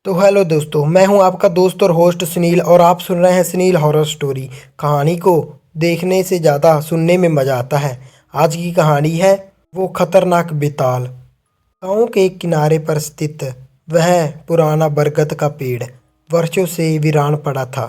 तो हेलो दोस्तों, मैं हूं आपका दोस्त और होस्ट सुनील और आप सुन रहे हैं सुनील हॉरर स्टोरी। कहानी को देखने से ज़्यादा सुनने में मज़ा आता है। आज की कहानी है वो खतरनाक बेताल। गांव के किनारे पर स्थित वह पुराना बरगद का पेड़ वर्षों से वीरान पड़ा था।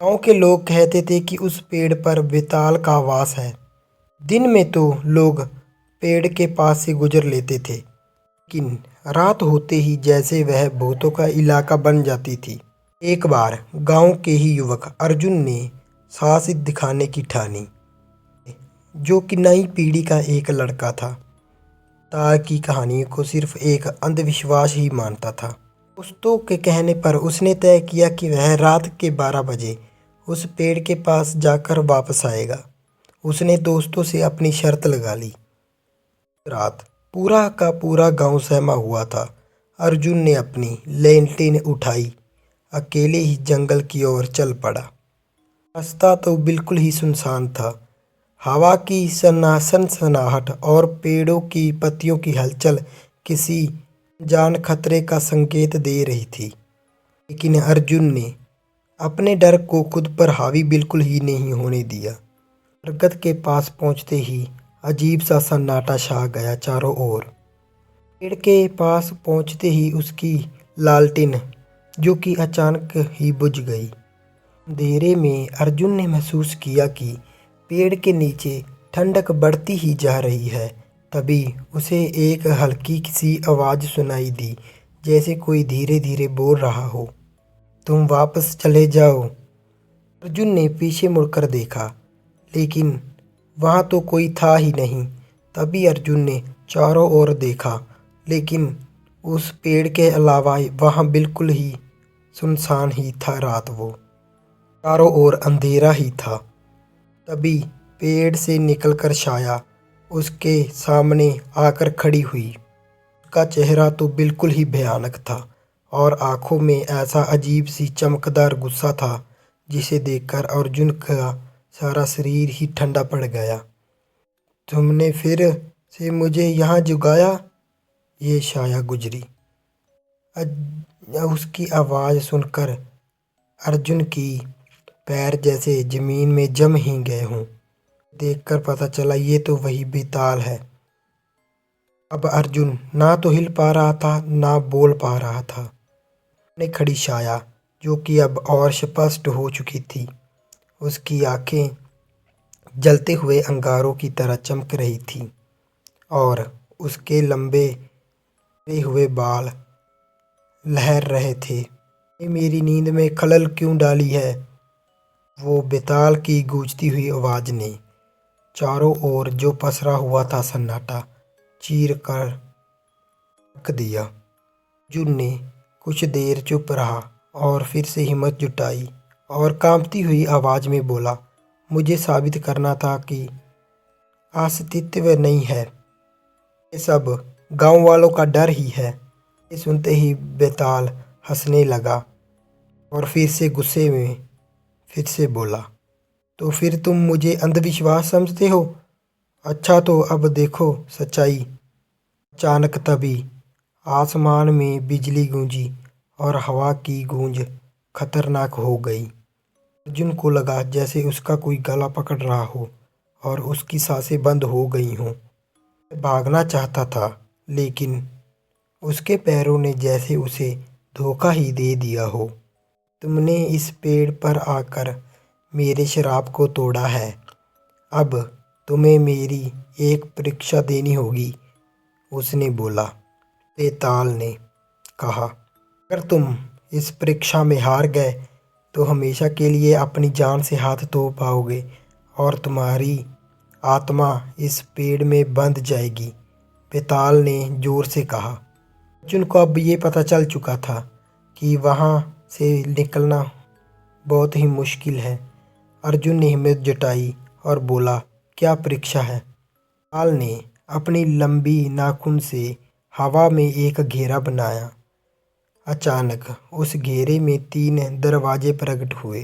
गांव के लोग कहते थे कि उस पेड़ पर बेताल का वास है। दिन में तो लोग पेड़ के पास से गुजर लेते थे, लेकिन रात होते ही जैसे वह भूतों का इलाका बन जाती थी। एक बार गांव के ही युवक अर्जुन ने साहस दिखाने की ठानी, जो कि नई पीढ़ी का एक लड़का था। तार की कहानी को सिर्फ एक अंधविश्वास ही मानता था। दोस्तों के कहने पर उसने तय किया कि वह रात के 12 बजे उस पेड़ के पास जाकर वापस आएगा। उसने दोस्तों से अपनी शर्त लगा ली। रात पूरा का पूरा गांव सहमा हुआ था। अर्जुन ने अपनी लेंटिन उठाई, अकेले ही जंगल की ओर चल पड़ा। रास्ता तो बिल्कुल ही सुनसान था। हवा की सनसनाहट और पेड़ों की पत्तियों की हलचल किसी जान खतरे का संकेत दे रही थी। लेकिन अर्जुन ने अपने डर को खुद पर हावी बिल्कुल ही नहीं होने दिया। बरगद के पास पहुंचते ही अजीब सा सन्नाटा छा गया चारों ओर। पेड़ के पास पहुंचते ही उसकी लालटेन जो कि अचानक ही बुझ गई। अंधेरे में अर्जुन ने महसूस किया कि पेड़ के नीचे ठंडक बढ़ती ही जा रही है। तभी उसे एक हल्की सी आवाज़ सुनाई दी, जैसे कोई धीरे धीरे बोल रहा हो, तुम वापस चले जाओ। अर्जुन ने पीछे मुड़कर देखा, लेकिन वहाँ तो कोई था ही नहीं। तभी अर्जुन ने चारों ओर देखा, लेकिन उस पेड़ के अलावा वहाँ बिल्कुल ही सुनसान ही था। रात वो चारों ओर अंधेरा ही था। तभी पेड़ से निकलकर छाया उसके सामने आकर खड़ी हुई। उसका चेहरा तो बिल्कुल ही भयानक था और आंखों में ऐसा अजीब सी चमकदार गुस्सा था, जिसे देखकर अर्जुन का सारा शरीर ही ठंडा पड़ गया। तुमने फिर से मुझे यहाँ जुगाया, ये छाया गुजरी। उसकी आवाज़ सुनकर अर्जुन की पैर जैसे जमीन में जम ही गए हों। देखकर पता चला ये तो वही बेताल है। अब अर्जुन ना तो हिल पा रहा था ना बोल पा रहा था। अपने खड़ी छाया जो कि अब और स्पष्ट हो चुकी थी, उसकी आंखें जलते हुए अंगारों की तरह चमक रही थी और उसके लंबे गिरे हुए बाल लहर रहे थे। ये मेरी नींद में खलल क्यों डाली है? वो बेताल की गूंजती हुई आवाज़ ने चारों ओर जो पसरा हुआ था सन्नाटा चीर कर रख दिया। अर्जुन ने कुछ देर चुप रहा और फिर से हिम्मत जुटाई और कांपती हुई आवाज़ में बोला, मुझे साबित करना था कि अस्तित्व नहीं है, ये सब गांव वालों का डर ही है। ये सुनते ही बेताल हंसने लगा और फिर से गुस्से में फिर से बोला, तो फिर तुम मुझे अंधविश्वास समझते हो? अच्छा तो अब देखो सच्चाई। अचानक तभी आसमान में बिजली गूंजी और हवा की गूंज खतरनाक हो गई। अर्जुन को लगा जैसे उसका कोई गला पकड़ रहा हो और उसकी सांसें बंद हो गई हों। वह भागना चाहता था, लेकिन उसके पैरों ने जैसे उसे धोखा ही दे दिया हो। तुमने इस पेड़ पर आकर मेरे श्राप को तोड़ा है। अब तुम्हें मेरी एक परीक्षा देनी होगी, उसने बोला। बेताल ने कहा, अगर तुम इस परीक्षा में हार गए तो हमेशा के लिए अपनी जान से हाथ धो पाओगे और तुम्हारी आत्मा इस पेड़ में बंध जाएगी, बेताल ने जोर से कहा। अर्जुन को अब ये पता चल चुका था कि वहाँ से निकलना बहुत ही मुश्किल है। अर्जुन ने हिम्मत जुटाई और बोला, क्या परीक्षा है? बेताल ने अपनी लंबी नाखून से हवा में एक घेरा बनाया। अचानक उस घेरे में 3 दरवाजे प्रकट हुए।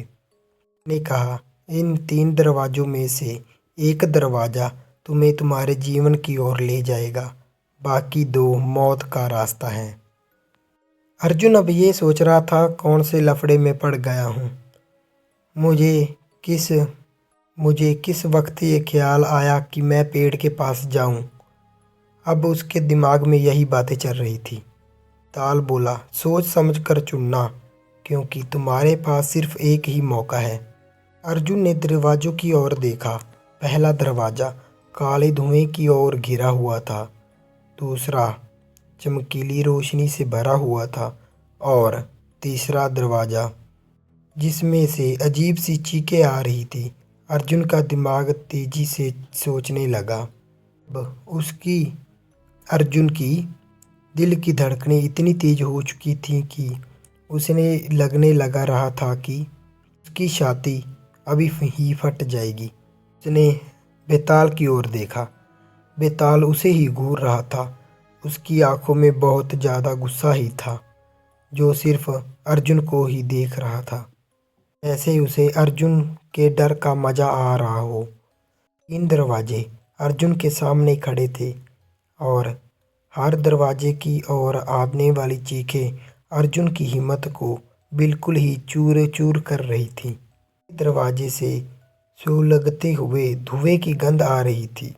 ने कहा, इन 3 दरवाजों में से एक दरवाज़ा तुम्हें तुम्हारे जीवन की ओर ले जाएगा, बाकी 2 मौत का रास्ता है। अर्जुन अब ये सोच रहा था कौन से लफड़े में पड़ गया हूँ। मुझे किस मुझे किस वक्त ये ख्याल आया कि मैं पेड़ के पास जाऊं। अब उसके दिमाग में यही बातें चल रही थी। ताल बोला, सोच समझ कर चुनना, क्योंकि तुम्हारे पास सिर्फ एक ही मौका है। अर्जुन ने दरवाजों की ओर देखा। पहला दरवाज़ा काले धुएं की ओर घिरा हुआ था। दूसरा चमकीली रोशनी से भरा हुआ था और तीसरा दरवाज़ा जिसमें से अजीब सी चीखें आ रही थी। अर्जुन का दिमाग तेजी से सोचने लगा। अब उसकी अर्जुन की दिल की धड़कनें इतनी तेज हो चुकी थीं कि उसे लगने लगा रहा था कि उसकी छाती अभी ही फट जाएगी। उसने बेताल की ओर देखा। बेताल उसे ही घूर रहा था। उसकी आंखों में बहुत ज़्यादा गुस्सा ही था, जो सिर्फ अर्जुन को ही देख रहा था। ऐसे उसे अर्जुन के डर का मज़ा आ रहा हो। 3 दरवाजे अर्जुन के सामने खड़े थे और हर दरवाजे की ओर आने वाली चीखें अर्जुन की हिम्मत को बिल्कुल ही चूर चूर कर रही थी। दरवाजे से सुलगते हुए धुएं की गंध आ रही थी।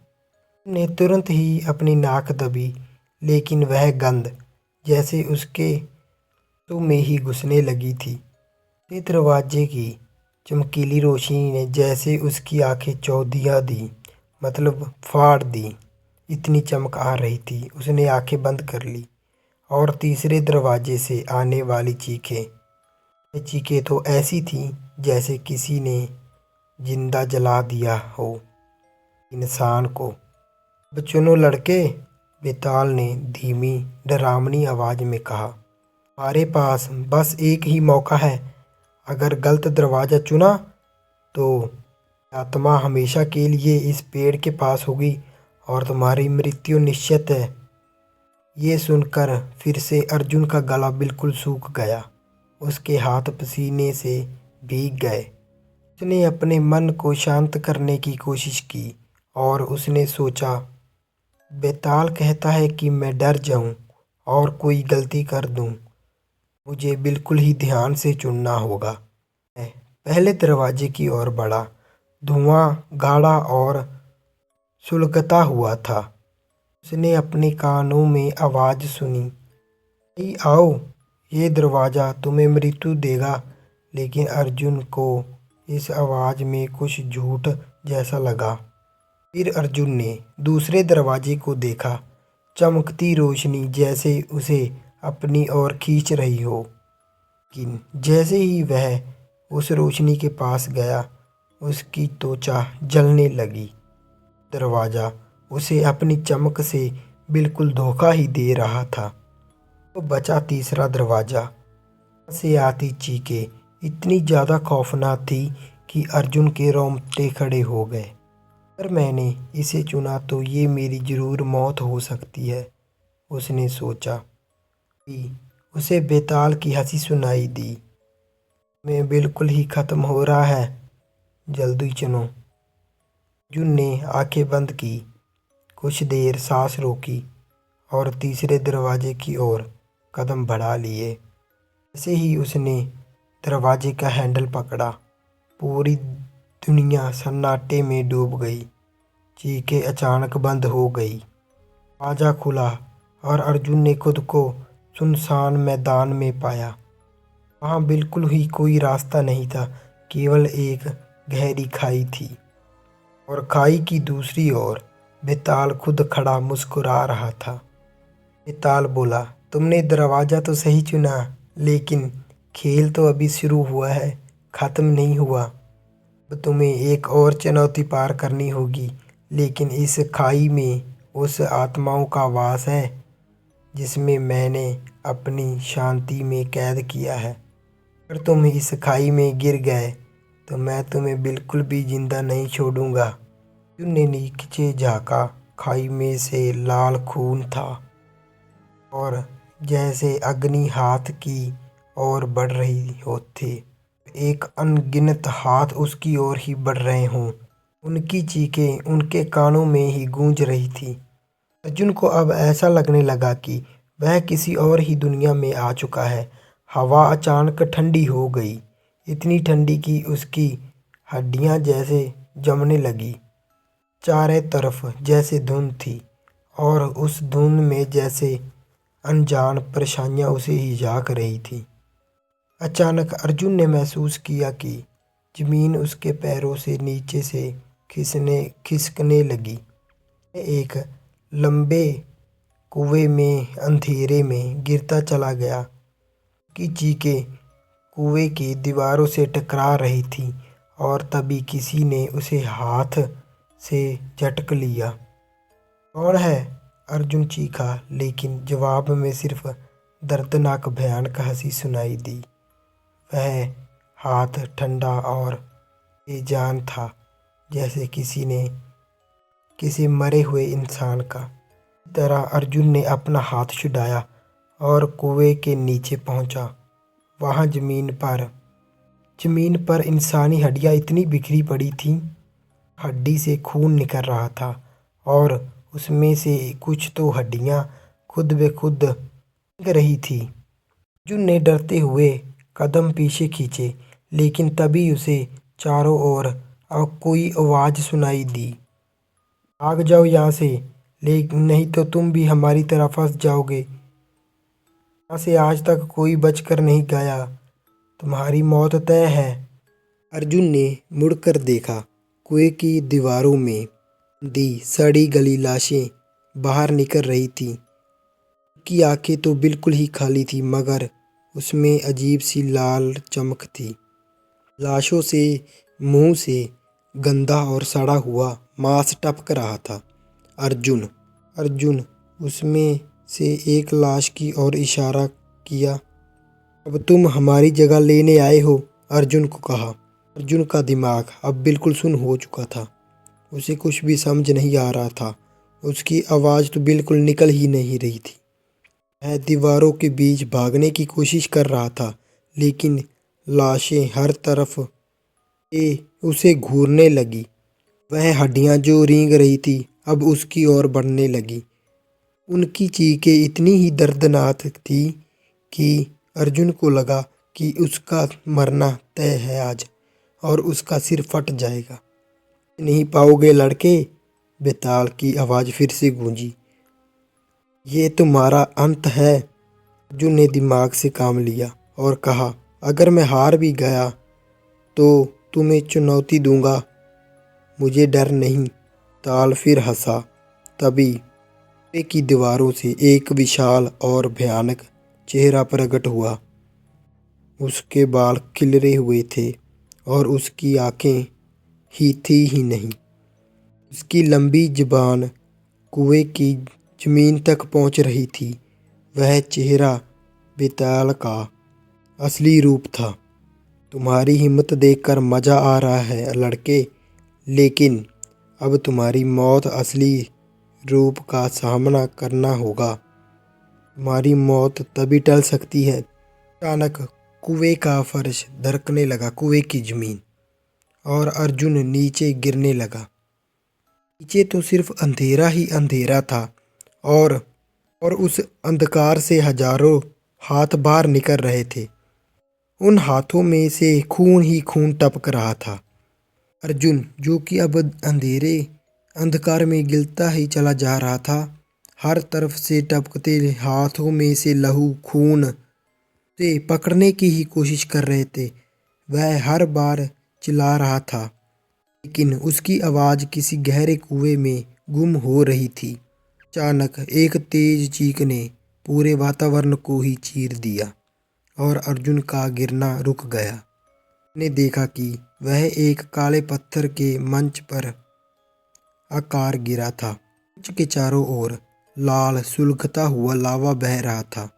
ने तुरंत ही अपनी नाक दबी, लेकिन वह गंध जैसे उसके तो में ही घुसने लगी थी। दरवाजे की चमकीली रोशनी ने जैसे उसकी आंखें चौंधिया दी, मतलब फाड़ दी। इतनी चमक आ रही थी, उसने आंखें बंद कर ली। और तीसरे दरवाजे से आने वाली चीखें तो ऐसी थीं जैसे किसी ने जिंदा जला दिया हो इंसान को। अब चुनो लड़के, बेताल ने धीमी डरावनी आवाज़ में कहा। हमारे पास बस एक ही मौका है। अगर गलत दरवाज़ा चुना तो आत्मा हमेशा के लिए इस पेड़ के पास होगी और तुम्हारी मृत्यु निश्चित है। ये सुनकर फिर से अर्जुन का गला बिल्कुल सूख गया। उसके हाथ पसीने से भीग गए। उसने अपने मन को शांत करने की कोशिश की और उसने सोचा, बेताल कहता है कि मैं डर जाऊं और कोई गलती कर दूं। मुझे बिल्कुल ही ध्यान से चुनना होगा। मैं पहले दरवाजे की ओर बढ़ा। धुआं गाढ़ा और सुलगता हुआ था। उसने अपने कानों में आवाज़ सुनी, भाई आओ, ये दरवाज़ा तुम्हें मृत्यु देगा। लेकिन अर्जुन को इस आवाज़ में कुछ झूठ जैसा लगा। फिर अर्जुन ने दूसरे दरवाजे को देखा। चमकती रोशनी जैसे उसे अपनी ओर खींच रही हो। लेकिन जैसे ही वह उस रोशनी के पास गया, उसकी त्वचा जलने लगी। दरवाज़ा उसे अपनी चमक से बिल्कुल धोखा ही दे रहा था। तो बचा तीसरा दरवाज़ा। से आती चीखें इतनी ज़्यादा खौफनाक थी कि अर्जुन के रोंगटे खड़े हो गए। अगर मैंने इसे चुना तो ये मेरी ज़रूर मौत हो सकती है, उसने सोचा। कि उसे बेताल की हंसी सुनाई दी। मैं बिल्कुल ही ख़त्म हो रहा है, जल्दी चुनो। अर्जुन ने आंखें बंद की, कुछ देर सांस रोकी और तीसरे दरवाजे की ओर कदम बढ़ा लिए। जैसे ही उसने दरवाजे का हैंडल पकड़ा, पूरी दुनिया सन्नाटे में डूब गई। चीखें अचानक बंद हो गई। दरवाजा खुला और अर्जुन ने खुद को सुनसान मैदान में पाया। वहाँ बिल्कुल ही कोई रास्ता नहीं था, केवल एक गहरी खाई थी। और खाई की दूसरी ओर बेताल खुद खड़ा मुस्कुरा रहा था। बेताल बोला, तुमने दरवाज़ा तो सही चुना, लेकिन खेल तो अभी शुरू हुआ है, ख़त्म नहीं हुआ। अब तुम्हें एक और चुनौती पार करनी होगी, लेकिन इस खाई में उस आत्माओं का वास है जिसमें मैंने अपनी शांति में कैद किया है। अगर तुम इस खाई में गिर गए तो मैं तुम्हें बिल्कुल भी जिंदा नहीं छोड़ूंगा। अर्जुन ने नीचे झाँका। खाई में से लाल खून था और जैसे अग्नि हाथ की ओर बढ़ रही होती। एक अनगिनत हाथ उसकी ओर ही बढ़ रहे हों। उनकी चीखें उनके कानों में ही गूंज रही थी। अर्जुन को अब ऐसा लगने लगा कि वह किसी और ही दुनिया में आ चुका है। हवा अचानक ठंडी हो गई, इतनी ठंडी कि उसकी हड्डियां जैसे जमने लगी। चारों तरफ जैसे धुंध थी और उस धुंध में जैसे अनजान परेशानियां उसे ही झांक रही थी। अचानक अर्जुन ने महसूस किया कि जमीन उसके पैरों से नीचे से खिसकने लगी। एक लंबे कुएं में अंधेरे में गिरता चला गया कि चीखें कुएं की दीवारों से टकरा रही थी और तभी किसी ने उसे हाथ से झटक लिया। कौन है? अर्जुन चीखा, लेकिन जवाब में सिर्फ दर्दनाक भयानक हंसी सुनाई दी। वह हाथ ठंडा और बेजान था, जैसे किसी मरे हुए इंसान का। इस तरह अर्जुन ने अपना हाथ छुड़ाया और कुएं के नीचे पहुंचा। वहां जमीन पर इंसानी हड्डियां इतनी बिखरी पड़ी थीं, हड्डी से खून निकल रहा था और उसमें से कुछ तो हड्डियां खुद ब खुद पिघल रही थी। अर्जुन ने डरते हुए कदम पीछे खींचे, लेकिन तभी उसे चारों ओर अब कोई आवाज़ सुनाई दी। भाग जाओ यहाँ से, लेकिन नहीं तो तुम भी हमारी तरह फंस जाओगे। यहाँ से आज तक कोई बचकर नहीं गया, तुम्हारी मौत तय है। अर्जुन ने मुड़कर देखा। कुएं की दीवारों में दी सड़ी गली लाशें बाहर निकल रही थीं। उसकी आंखें तो बिल्कुल ही खाली थी, मगर उसमें अजीब सी लाल चमक थी। लाशों से मुंह से गंदा और सड़ा हुआ मांस टपक रहा था। अर्जुन उसमें से एक लाश की ओर इशारा किया। अब तुम हमारी जगह लेने आए हो, अर्जुन को कहा। अर्जुन का दिमाग अब बिल्कुल सुन्न हो चुका था। उसे कुछ भी समझ नहीं आ रहा था। उसकी आवाज़ तो बिल्कुल निकल ही नहीं रही थी। वह दीवारों के बीच भागने की कोशिश कर रहा था, लेकिन लाशें हर तरफ से उसे घूरने लगी। वह हड्डियां जो रेंग रही थी अब उसकी ओर बढ़ने लगी। उनकी चीखें इतनी ही दर्दनाक थी कि अर्जुन को लगा कि उसका मरना तय है आज और उसका सिर फट जाएगा। नहीं पाओगे लड़के, बेताल की आवाज़ फिर से गूंजी। ये तुम्हारा अंत है। अर्जुन ने दिमाग से काम लिया और कहा, अगर मैं हार भी गया तो तुम्हें चुनौती दूंगा, मुझे डर नहीं। ताल फिर हंसा। तभी कुएं की दीवारों से एक विशाल और भयानक चेहरा प्रकट हुआ। उसके बाल खिलरे हुए थे और उसकी आंखें ही थी ही नहीं। उसकी लंबी जुबान कुएं की जमीन तक पहुंच रही थी। वह चेहरा बेताल का असली रूप था। तुम्हारी हिम्मत देखकर मज़ा आ रहा है लड़के, लेकिन अब तुम्हारी मौत असली रूप का सामना करना होगा। तुम्हारी मौत तभी टल सकती है। अचानक कुएं का फर्श धड़कने लगा, कुएं की जमीन, और अर्जुन नीचे गिरने लगा। नीचे तो सिर्फ अंधेरा ही अंधेरा था और उस अंधकार से हजारों हाथ बाहर निकल रहे थे। उन हाथों में से खून ही खून टपक रहा था। अर्जुन, जो कि अब अंधकार में गिरता ही चला जा रहा था, हर तरफ से टपकते हाथों में से लहू खून से पकड़ने की ही कोशिश कर रहे थे। वह हर बार चिल्ला रहा था, लेकिन उसकी आवाज़ किसी गहरे कुएं में गुम हो रही थी। अचानक एक तेज चीख ने पूरे वातावरण को ही चीर दिया और अर्जुन का गिरना रुक गया। उसने देखा कि वह एक काले पत्थर के मंच पर आकार गिरा था। मंच के चारों ओर लाल सुलगता हुआ लावा बह रहा था।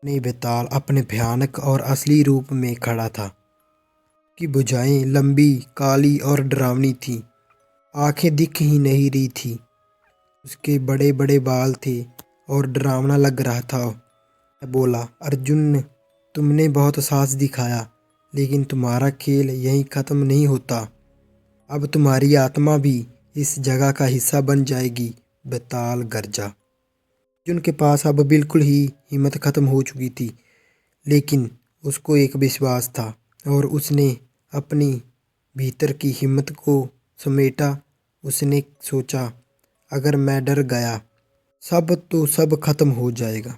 बेताल अपने भयानक और असली रूप में खड़ा था। की भुजाएं लंबी, काली और डरावनी थीं। आंखें दिख ही नहीं रही थी। उसके बड़े बड़े बाल थे और डरावना लग रहा था। मैं बोला, अर्जुन, तुमने बहुत साहस दिखाया, लेकिन तुम्हारा खेल यहीं ख़त्म नहीं होता। अब तुम्हारी आत्मा भी इस जगह का हिस्सा बन जाएगी। बेताल गरजा। अर्जुन के पास अब बिल्कुल ही हिम्मत खत्म हो चुकी थी, लेकिन उसको एक विश्वास था और उसने अपनी भीतर की हिम्मत को समेटा। उसने सोचा, अगर मैं डर गया सब तो सब खत्म हो जाएगा।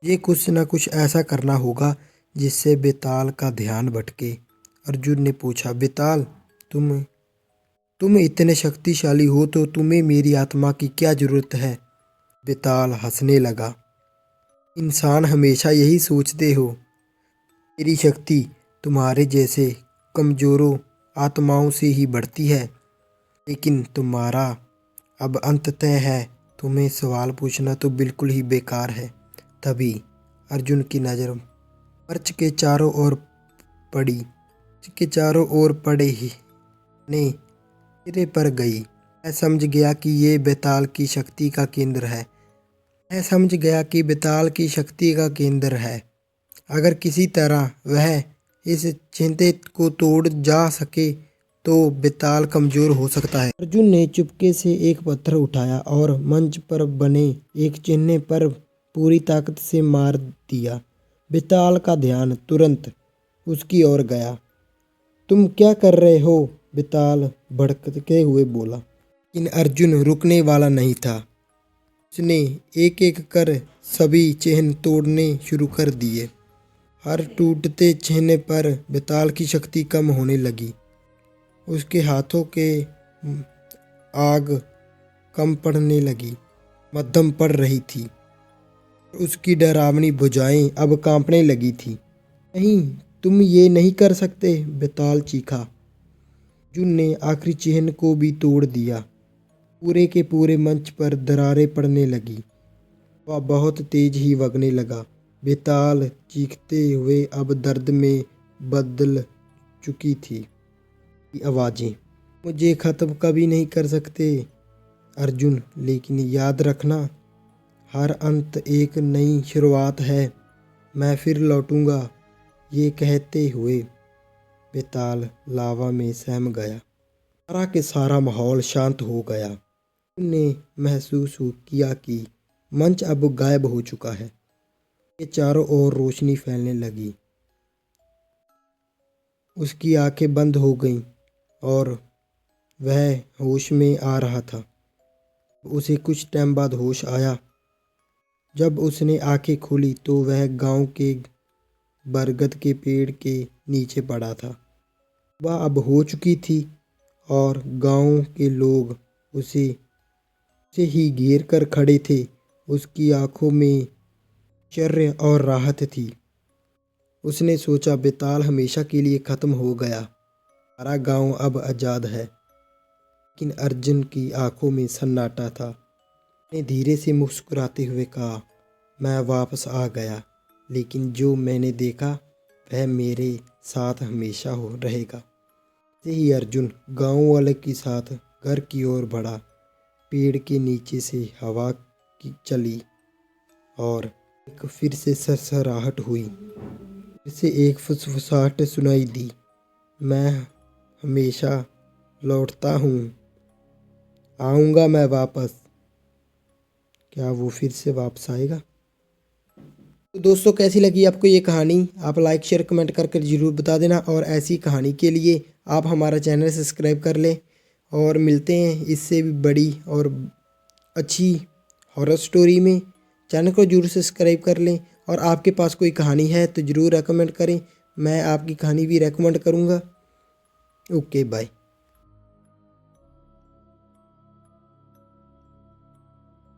ये कुछ ना कुछ ऐसा करना होगा जिससे बेताल का ध्यान भटके। अर्जुन ने पूछा, बेताल तुम इतने शक्तिशाली हो तो तुम्हें मेरी आत्मा की क्या जरूरत है? बेताल हंसने लगा, इंसान हमेशा यही सोचते हो। मेरी शक्ति तुम्हारे जैसे कमजोरों आत्माओं से ही बढ़ती है, लेकिन तुम्हारा अब अंत तय है। तुम्हें सवाल पूछना तो बिल्कुल ही बेकार है। तभी अर्जुन की नज़र पर्च के चारों ओर पड़ी। पर्च के चारों ओर पड़े ही ने सिरे पर गई। मैं समझ गया कि ये बेताल की शक्ति का केंद्र है। मैं समझ गया कि बेताल की शक्ति का केंद्र है। अगर किसी तरह वह इस चिंते को तोड़ जा सके तो बेताल कमजोर हो सकता है। अर्जुन ने चुपके से एक पत्थर उठाया और मंच पर बने एक चिन्ह पर पूरी ताकत से मार दिया। बेताल का ध्यान तुरंत उसकी ओर गया। तुम क्या कर रहे हो? बेताल भड़कते हुए बोला। लेकिन अर्जुन रुकने वाला नहीं था। उसने एक एक कर सभी चिन्ह तोड़ने शुरू कर दिए। हर टूटते चिन्ह पर बेताल की शक्ति कम होने लगी। उसके हाथों के आग कम पड़ने लगी, मध्यम पड़ रही थी। उसकी डरावनी भुजाएं अब कांपने लगी थी। नहीं, तुम ये नहीं कर सकते, बेताल चीखा। अर्जुन ने आखिरी चिन्ह को भी तोड़ दिया। पूरे के पूरे मंच पर दरारें पड़ने लगी। वह बहुत तेज ही वगने लगा। बेताल चीखते हुए अब दर्द में बदल चुकी थी। आवाजें, मुझे खत्म कभी नहीं कर सकते अर्जुन, लेकिन याद रखना, हर अंत एक नई शुरुआत है। मैं फिर लौटूंगा। ये कहते हुए बेताल लावा में सम गया। सारा के सारा माहौल शांत हो गया। उन्होंने महसूस किया कि मंच अब गायब हो चुका है। ये चारों ओर रोशनी फैलने लगी। उसकी आंखें बंद हो गईं और वह होश में आ रहा था। उसे कुछ टाइम बाद होश आया। जब उसने आंखें खोली तो वह गांव के बरगद के पेड़ के नीचे पड़ा था। वह अब हो चुकी थी और गांव के लोग उसे ही घेर कर खड़े थे। उसकी आंखों में आश्चर्य और राहत थी। उसने सोचा, बेताल हमेशा के लिए खत्म हो गया। सारा गांव अब आज़ाद है। लेकिन अर्जुन की आंखों में सन्नाटा था। उसने धीरे से मुस्कुराते हुए कहा, मैं वापस आ गया, लेकिन जो मैंने देखा वह मेरे साथ हमेशा हो रहेगा। ऐसे ही अर्जुन गांव वाले के साथ घर की ओर बढ़ा। पेड़ के नीचे से हवा की चली और एक फिर से सरसराहट हुई। फिर से एक फुसफुसाहट सुनाई दी, मैं हमेशा लौटता हूँ, आऊँगा मैं वापस। क्या वो फिर से वापस आएगा? तो दोस्तों, कैसी लगी आपको ये कहानी? आप लाइक शेयर कमेंट करके ज़रूर बता देना और ऐसी कहानी के लिए आप हमारा चैनल सब्सक्राइब कर लें। और मिलते हैं इससे भी बड़ी और अच्छी हॉरर स्टोरी में। चैनल को जरूर सब्सक्राइब कर लें और आपके पास कोई कहानी है तो ज़रूर रेकमेंड करें। मैं आपकी कहानी भी रेकमेंड करूँगा। Okay, bye.